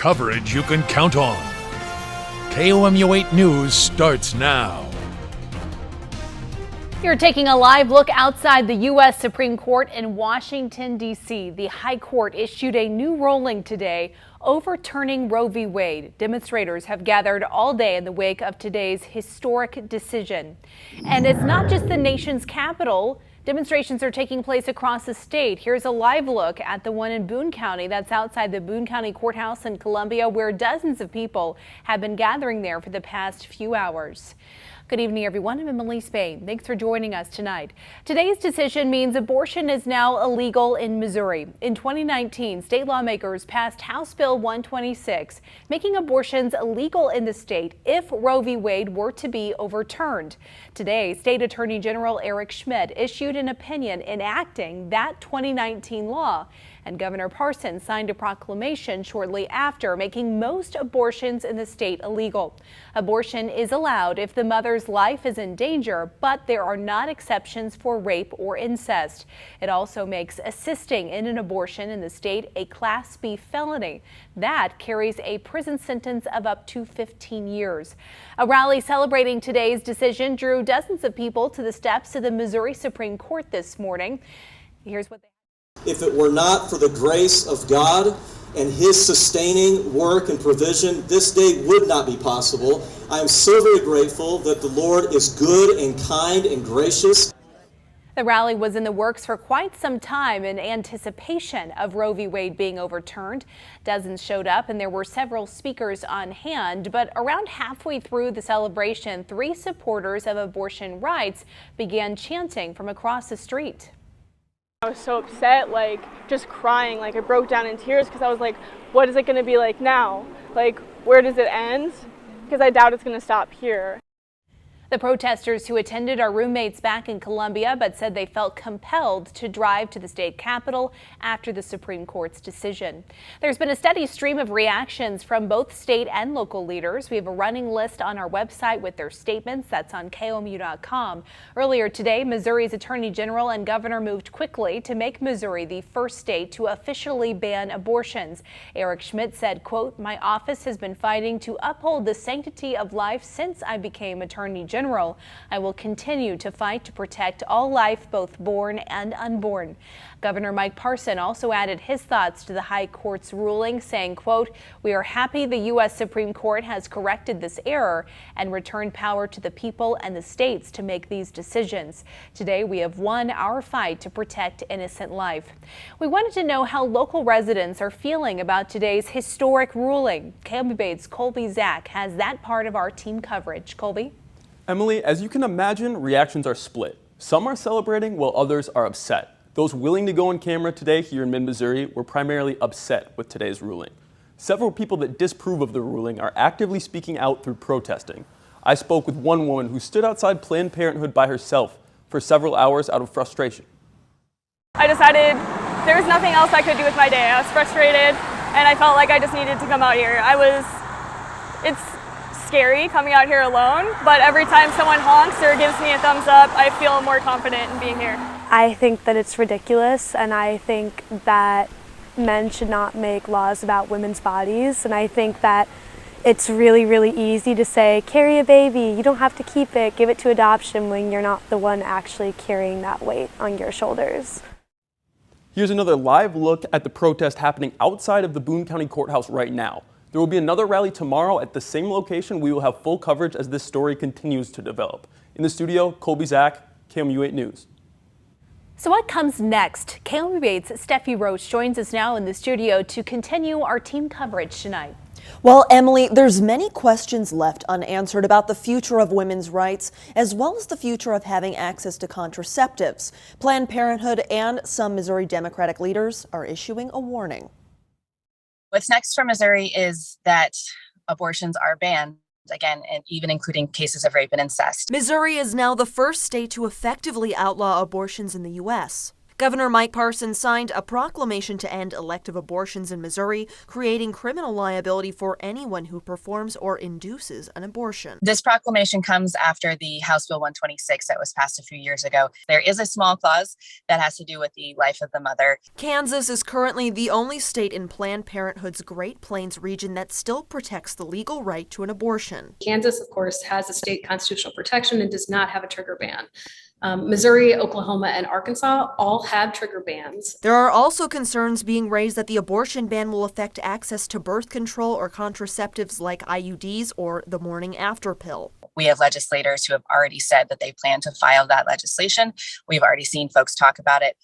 coverage you can count on. KOMU8 News starts now. You're taking a live look outside the U.S. Supreme Court in Washington, D.C. The High Court issued a new ruling today overturning Roe v. Wade. Demonstrators have gathered all day in the wake of today's historic decision. And it's not just the nation's capital. Demonstrations are taking place across the state. Here's a live look at the one in Boone County. That's outside the Boone County Courthouse in Columbia, where dozens of people have been gathering there for the past few hours. Good evening, everyone. I'm Emily Spain. Thanks for joining us tonight. Today's decision means abortion is now illegal in Missouri. In 2019, state lawmakers passed House Bill 126, making abortions illegal in the state if Roe v. Wade were to be overturned. Today, State Attorney General Eric Schmidt issued an opinion enacting that 2019 law. And Governor Parson signed a proclamation shortly after, making most abortions in the state illegal. Abortion is allowed if the mother's life is in danger, but there are not exceptions for rape or incest. It also makes assisting in an abortion in the state a Class B felony. That carries a prison sentence of up to 15 years. A rally celebrating today's decision drew dozens of people to the steps of the Missouri Supreme Court this morning. Here's what they If it were not for the grace of God and His sustaining work and provision, this day would not be possible. I am so very grateful that the Lord is good and kind and gracious. The rally was in the works for quite some time in anticipation of Roe v. Wade being overturned. Dozens showed up and there were several speakers on hand, but around halfway through the celebration, 3 supporters of abortion rights began chanting from across the street. I was so upset, just crying, I broke down in tears because I was like, what is it going to be like now? Where does it end? Because I doubt it's going to stop here. The protesters who attended are roommates back in Columbia, but said they felt compelled to drive to the state capitol after the Supreme Court's decision. There's been a steady stream of reactions from both state and local leaders. We have a running list on our website with their statements. That's on KOMU.com. Earlier today, Missouri's Attorney General and Governor moved quickly to make Missouri the first state to officially ban abortions. Eric Schmidt said, quote, "My office has been fighting to uphold the sanctity of life since I became Attorney General. I will continue to fight to protect all life, both born and unborn." Governor Mike Parson also added his thoughts to the High Court's ruling, saying, quote, "We are happy the U.S. Supreme Court has corrected this error and returned power to the people and the states to make these decisions. Today, we have won our fight to protect innocent life." We wanted to know how local residents are feeling about today's historic ruling. KOMU8's Colby Zach has that part of our team coverage. Colby? Emily, as you can imagine, reactions are split. Some are celebrating while others are upset. Those willing to go on camera today here in mid-Missouri were primarily upset with today's ruling. Several people that disapprove of the ruling are actively speaking out through protesting. I spoke with one woman who stood outside Planned Parenthood by herself for several hours out of frustration. I decided there was nothing else I could do with my day. I was frustrated and I felt like I just needed to come out here. It's scary coming out here alone, but every time someone honks or gives me a thumbs up, I feel more confident in being here. I think that it's ridiculous, and I think that men should not make laws about women's bodies, and I think that it's really, really easy to say, carry a baby, you don't have to keep it, give it to adoption, when you're not the one actually carrying that weight on your shoulders. Here's another live look at the protest happening outside of the Boone County Courthouse right now. There will be another rally tomorrow at the same location. We will have full coverage as this story continues to develop. In the studio, Colby Zach, KOMU8 News. So what comes next? KOMU8's Steffi Roach joins us now in the studio to continue our team coverage tonight. Well, Emily, there's many questions left unanswered about the future of women's rights, as well as the future of having access to contraceptives. Planned Parenthood and some Missouri Democratic leaders are issuing a warning. What's next for Missouri is that abortions are banned again, and even including cases of rape and incest. Missouri is now the first state to effectively outlaw abortions in the U.S. Governor Mike Parson signed a proclamation to end elective abortions in Missouri, creating criminal liability for anyone who performs or induces an abortion. This proclamation comes after the House Bill 126 that was passed a few years ago. There is a small clause that has to do with the life of the mother. Kansas is currently the only state in Planned Parenthood's Great Plains region that still protects the legal right to an abortion. Kansas, of course, has a state constitutional protection and does not have a trigger ban. Missouri, Oklahoma, and Arkansas all have trigger bans. There are also concerns being raised that the abortion ban will affect access to birth control or contraceptives like IUDs or the morning after pill. We have legislators who have already said that they plan to file that legislation. We've already seen folks talk about it.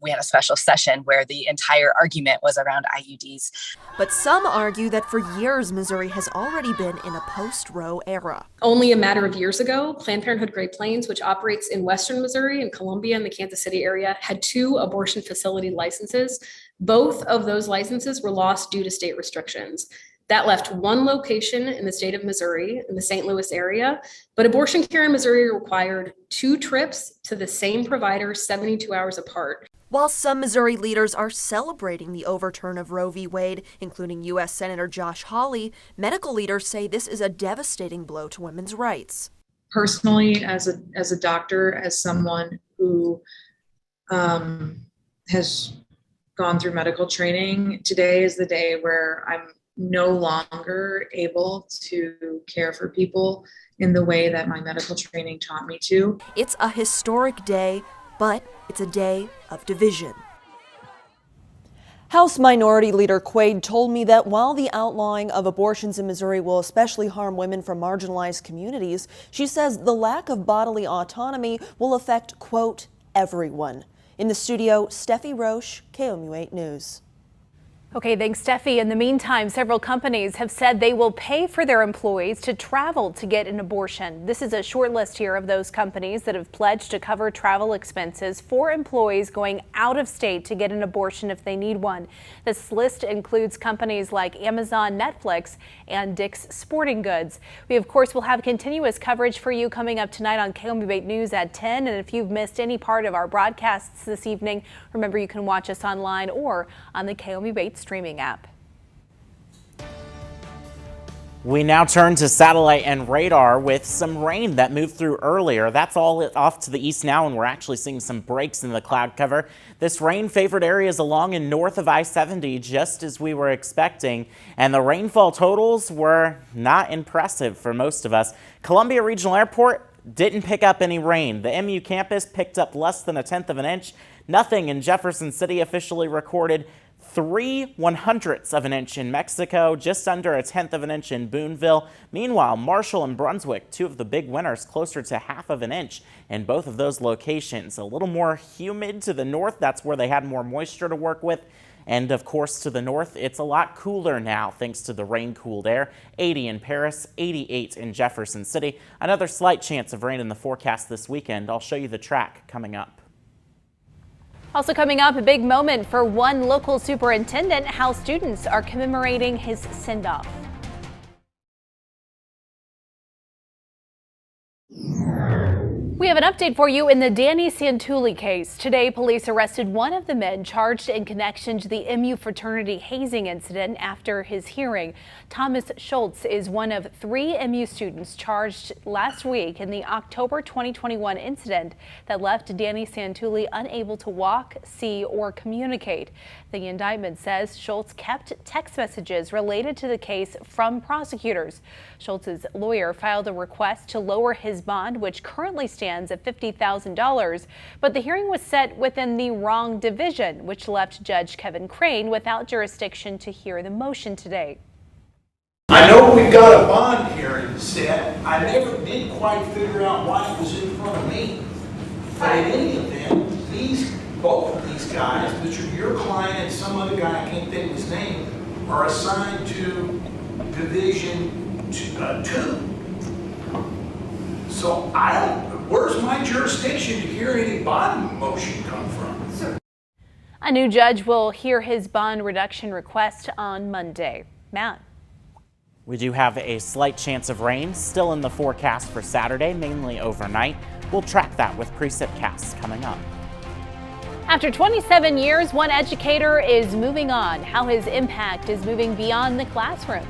We had a special session where the entire argument was around IUDs. But some argue that for years, Missouri has already been in a post-Roe era. Only a matter of years ago, Planned Parenthood Great Plains, which operates in western Missouri and Columbia and the Kansas City area, had 2 abortion facility licenses. Both of those licenses were lost due to state restrictions. That left 1 location in the state of Missouri, in the St. Louis area, but abortion care in Missouri required 2 trips to the same provider 72 hours apart. While some Missouri leaders are celebrating the overturn of Roe v. Wade, including U.S. Senator Josh Hawley, medical leaders say this is a devastating blow to women's rights. Personally, as a doctor, as someone who has gone through medical training, today is the day where I'm no longer able to care for people in the way that my medical training taught me to. It's a historic day, but it's a day of division. House Minority Leader Quaid told me that while the outlawing of abortions in Missouri will especially harm women from marginalized communities, she says the lack of bodily autonomy will affect, quote, everyone. In the studio, Steffi Roche, KOMU8 News. Okay, thanks, Steffi. In the meantime, several companies have said they will pay for their employees to travel to get an abortion. This is a short list here of those companies that have pledged to cover travel expenses for employees going out of state to get an abortion if they need one. This list includes companies like Amazon, Netflix, and Dick's Sporting Goods. We, of course, will have continuous coverage for you coming up tonight on KOMU8 News at 10. And if you've missed any part of our broadcasts this evening, remember you can watch us online or on the KOMU8 streaming app. We now turn to satellite and radar with some rain that moved through earlier. That's all off to the east now, and we're actually seeing some breaks in the cloud cover. This rain favored areas along and north of I-70, just as we were expecting, and the rainfall totals were not impressive for most of us. Columbia Regional Airport didn't pick up any rain. The MU campus picked up less than 1/10 of an inch. Nothing in Jefferson City officially recorded. 3/100ths of an inch in Mexico, just under 1/10 of an inch in Boonville. Meanwhile, Marshall and Brunswick, 2 of the big winners, closer to 1/2 of an inch in both of those locations. A little more humid to the north. That's where they had more moisture to work with. And of course, to the north, it's a lot cooler now thanks to the rain-cooled air. 80 in Paris, 88 in Jefferson City. Another slight chance of rain in the forecast this weekend. I'll show you the track coming up. Also coming up, a big moment for one local superintendent, how students are commemorating his send-off. We have an update for you in the Danny Santulli case. Today, police arrested one of the men charged in connection to the MU Fraternity Hazing incident after his hearing. Thomas Schultz is one of 3 MU students charged last week in the October 2021 incident that left Danny Santulli unable to walk, see, or communicate. The indictment says Schultz kept text messages related to the case from prosecutors. Schultz's lawyer filed a request to lower his bond, which currently stands at $50,000, but the hearing was set within the wrong division, which left Judge Kevin Crane without jurisdiction to hear the motion today. I know we've got a bond hearing set. I never did quite figure out why it was in front of me. But in any event, both of these guys, your client and some other guy, I can't think of his name, are assigned to Division 2. So where's my jurisdiction to hear any bond motion come from? A new judge will hear his bond reduction request on Monday. Matt. We do have a slight chance of rain still in the forecast for Saturday, mainly overnight. We'll track that with Precipcasts coming up. After 27 years, one educator is moving on. How his impact is moving beyond the classroom.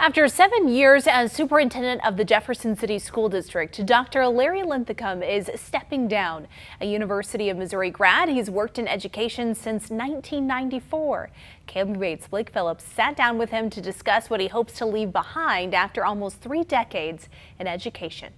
After 7 years as superintendent of the Jefferson City School District, Dr. Larry Linthicum is stepping down. A University of Missouri grad, he's worked in education since 1994. KMUA's Blake Phillips sat down with him to discuss what he hopes to leave behind after almost 3 decades in education.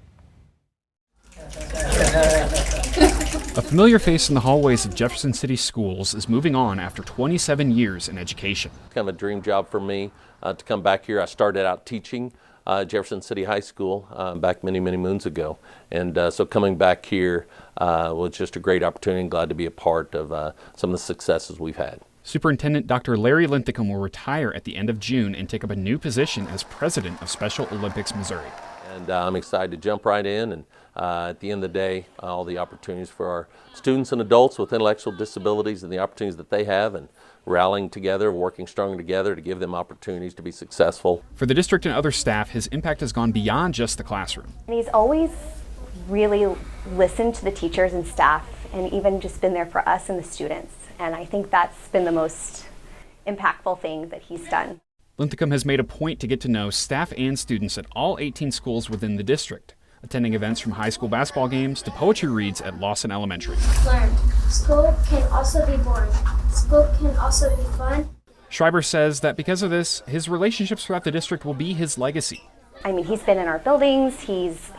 A familiar face in the hallways of Jefferson City schools is moving on after 27 years in education. Kind of a dream job for me to come back here. I started out teaching Jefferson City High School back many moons ago. And so coming back here was just a great opportunity and glad to be a part of some of the successes we've had. Superintendent Dr. Larry Linthicum will retire at the end of June and take up a new position as president of Special Olympics Missouri. And I'm excited to jump right in, and at the end of the day, all the opportunities for our students and adults with intellectual disabilities and the opportunities that they have, and rallying together, working strong together to give them opportunities to be successful. For the district and other staff, his impact has gone beyond just the classroom. And he's always really listened to the teachers and staff, and even just been there for us and the students. And I think that's been the most impactful thing that he's done. Linthicum has made a point to get to know staff and students at all 18 schools within the district, attending events from high school basketball games to poetry reads at Lawson Elementary. Learn. School can also be boring. School can also be fun. Schreiber says that because of this, his relationships throughout the district will be his legacy. I mean, he's been in our buildings. He's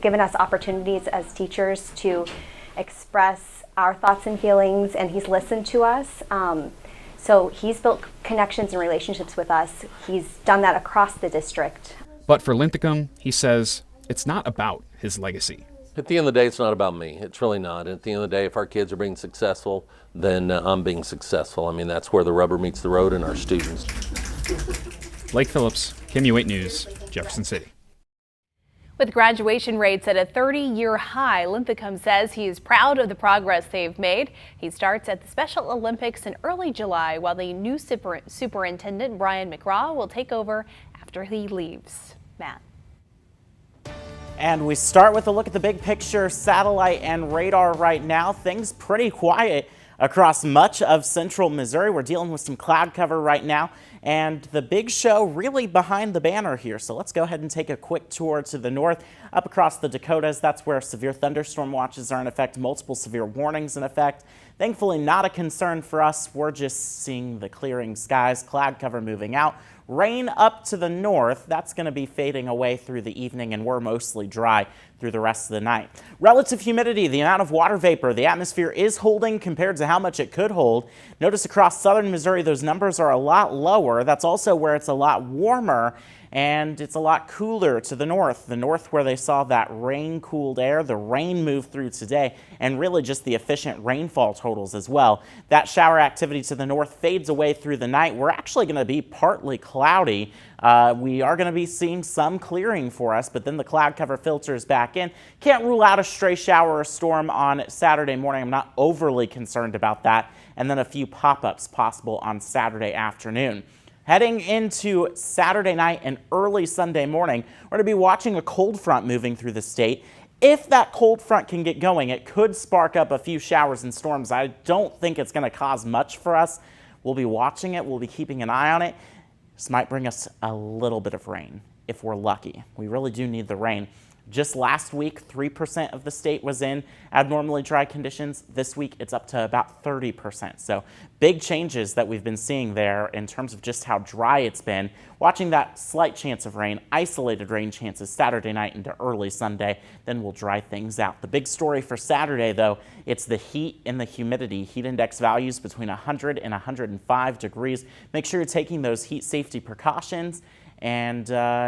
given us opportunities as teachers to express our thoughts and feelings, and he's listened to us. So he's built connections and relationships with us. He's done that across the district. But for Linthicum, he says it's not about his legacy. At the end of the day, it's not about me. It's really not. At the end of the day, if our kids are being successful, then I'm being successful. I mean, that's where the rubber meets the road and our students. Blake Phillips, KMUA News, Jefferson City. With graduation rates at a 30-year high, Linthicum says he is proud of the progress they've made. He starts at the Special Olympics in early July, while the new superintendent, Brian McGraw, will take over after he leaves. Matt. And we start with a look at the big picture, satellite and radar right now. Things pretty quiet across much of central Missouri. We're dealing with some cloud cover right now, and the big show really behind the banner here. So let's go ahead and take a quick tour to the north, up across the Dakotas. That's where severe thunderstorm watches are in effect, multiple severe warnings in effect. Thankfully, not a concern for us. We're just seeing the clearing skies, cloud cover moving out. Rain up to the north, that's going to be fading away through the evening, and we're mostly dry through the rest of the night. Relative humidity, the amount of water vapor the atmosphere is holding compared to how much it could hold. Notice across southern Missouri, those numbers are a lot lower. That's also where it's a lot warmer, and it's a lot cooler to the north. The north where they saw that rain-cooled air, the rain moved through today, and really just the efficient rainfall totals as well. That shower activity to the north fades away through the night. We're actually going to be partly cloudy. We are going to be seeing some clearing for us, but then the cloud cover filters back in. Can't rule out a stray shower or storm on Saturday morning. I'm not overly concerned about that. And then a few pop-ups possible on Saturday afternoon. Heading into Saturday night and early Sunday morning, we're going to be watching a cold front moving through the state. If that cold front can get going, it could spark up a few showers and storms. I don't think it's going to cause much for us. We'll be watching it. We'll be keeping an eye on it. This might bring us a little bit of rain if we're lucky. We really do need the rain. Just last week, 3% of the state was in abnormally dry conditions. This week, it's up to about 30%. So big changes that we've been seeing there in terms of just how dry it's been. Watching that slight chance of rain, isolated rain chances Saturday night into early Sunday, then we'll dry things out. The big story for Saturday, though, it's the heat and the humidity. Heat index values between 100 and 105 degrees. Make sure you're taking those heat safety precautions and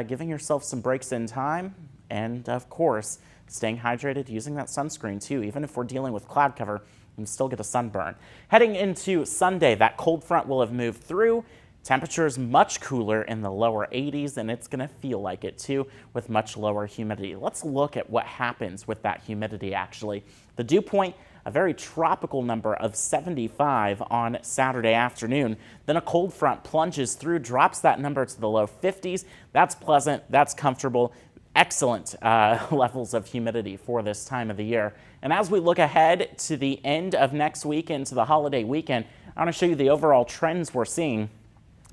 giving yourself some breaks in time. And of course, staying hydrated, using that sunscreen too. Even if we're dealing with cloud cover, you can still get a sunburn. Heading into Sunday, that cold front will have moved through. Temperatures much cooler in the lower 80s, and it's going to feel like it too with much lower humidity. Let's look at what happens with that humidity actually. The dew point, a very tropical number of 75 on Saturday afternoon. Then a cold front plunges through, drops that number to the low 50s. That's pleasant, that's comfortable. excellent levels of humidity for this time of the year. And as we look ahead to the end of next week into the holiday weekend, I want to show you the overall trends we're seeing.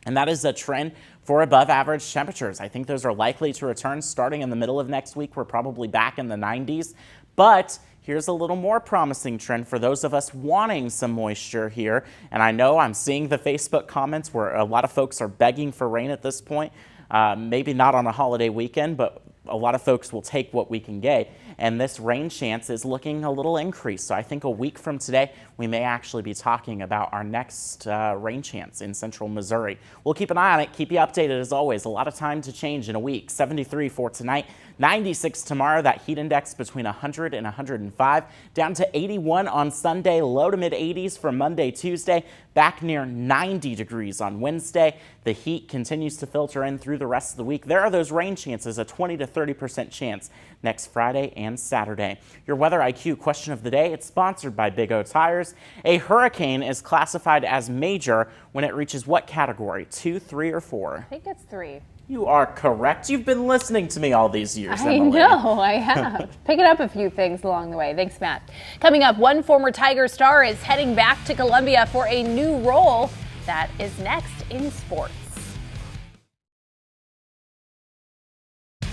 And that is a trend for above average temperatures. I think those are likely to return starting in the middle of next week. We're probably back in the 90s. But here's a little more promising trend for those of us wanting some moisture here. And I know I'm seeing the Facebook comments where a lot of folks are begging for rain at this point. Maybe not on a holiday weekend, but a lot of folks will take what we can get. And this rain chance is looking a little increased. So I think a week from today, we may actually be talking about our next rain chance in central Missouri. We'll keep an eye on it, keep you updated as always. A lot of time to change in a week. 73 for tonight, 96 tomorrow, that heat index between 100 and 105, down to 81 on Sunday, low to mid 80s for Monday, Tuesday, back near 90 degrees on Wednesday. The heat continues to filter in through the rest of the week. There are those rain chances, a 20 to 30% chance next Friday and Saturday. Your Weather IQ question of the day, it's sponsored by Big O Tires. A hurricane is classified as major when it reaches what category? 2, 3, or 4? I think it's 3. You are correct. You've been listening to me all these years, I Emily. know, I have. Picking up a few things along the way. Thanks, Matt. Coming up, one former Tiger star is heading back to Columbia for a new role. That is next in sports.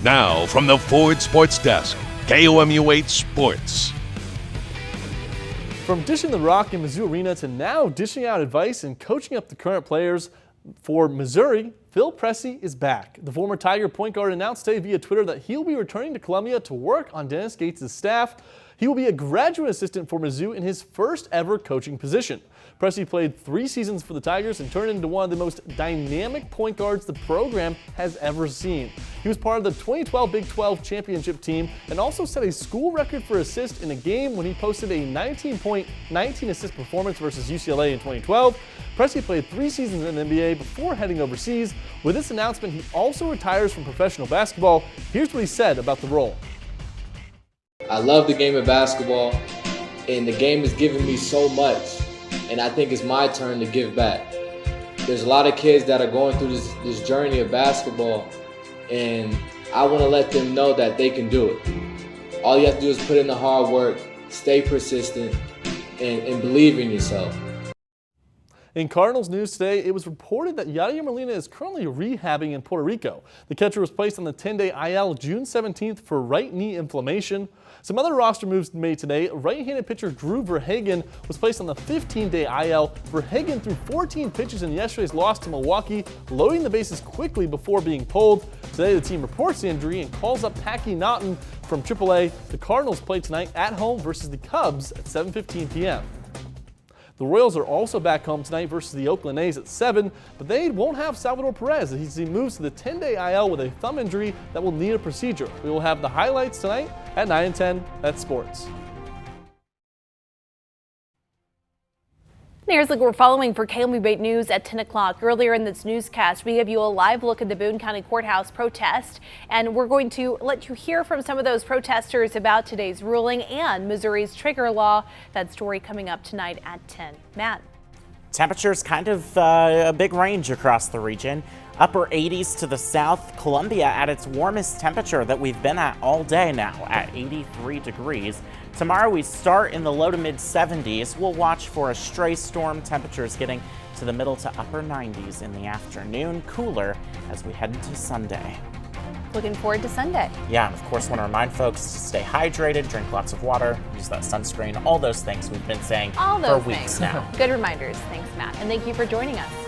Now, from the Ford Sports Desk, KOMU8 Sports. From dishing the rock in Mizzou Arena to now dishing out advice and coaching up the current players for Missouri, Phil Pressey is back. The former Tiger point guard announced today via Twitter that he'll be returning to Columbia to work on Dennis Gates' staff. He will be a graduate assistant for Mizzou in his first ever coaching position. Pressey played 3 seasons for the Tigers and turned into one of the most dynamic point guards the program has ever seen. He was part of the 2012 Big 12 championship team and also set a school record for assists in a game when he posted a 19-point, 19-assist performance versus UCLA in 2012. Pressey played 3 seasons in the NBA before heading overseas. With this announcement, he also retires from professional basketball. Here's what he said about the role. I love the game of basketball, and the game has given me so much, and I think it's my turn to give back. There's a lot of kids that are going through this journey of basketball, and I want to let them know that they can do it. All you have to do is put in the hard work, stay persistent, and believe in yourself. In Cardinals news today, it was reported that Yadier Molina is currently rehabbing in Puerto Rico. The catcher was placed on the 10-day IL June 17th for right knee inflammation. Some other roster moves made today. Right-handed pitcher Drew Verhagen was placed on the 15-day IL. Verhagen threw 14 pitches in yesterday's loss to Milwaukee, loading the bases quickly before being pulled. Today, the team reports the injury and calls up Packy Naughton from AAA. The Cardinals play tonight at home versus the Cubs at 7:15 p.m. The Royals are also back home tonight versus the Oakland A's at 7, but they won't have Salvador Perez as he moves to the 10-day IL with a thumb injury that will need a procedure. We will have the highlights tonight at 9 and 10. That's sports. Here's look we're following for KOMU8 News at 10 o'clock. Earlier in this newscast, we give you a live look at the Boone County Courthouse protest, and we're going to let you hear from some of those protesters about today's ruling and Missouri's trigger law. That story coming up tonight at 10. Matt. Temperatures kind of a big range across the region. Upper 80s to the south. Columbia at its warmest temperature that we've been at all day now at 83 degrees. Tomorrow we start in the low to mid 70s. We'll watch for a stray storm, temperatures getting to the middle to upper 90s in the afternoon. Cooler as we head into Sunday. Looking forward to Sunday. Yeah, and of course want to remind folks to stay hydrated, drink lots of water, use that sunscreen, all those things we've been saying for weeks now. Good reminders. Thanks, Matt. And thank you for joining us.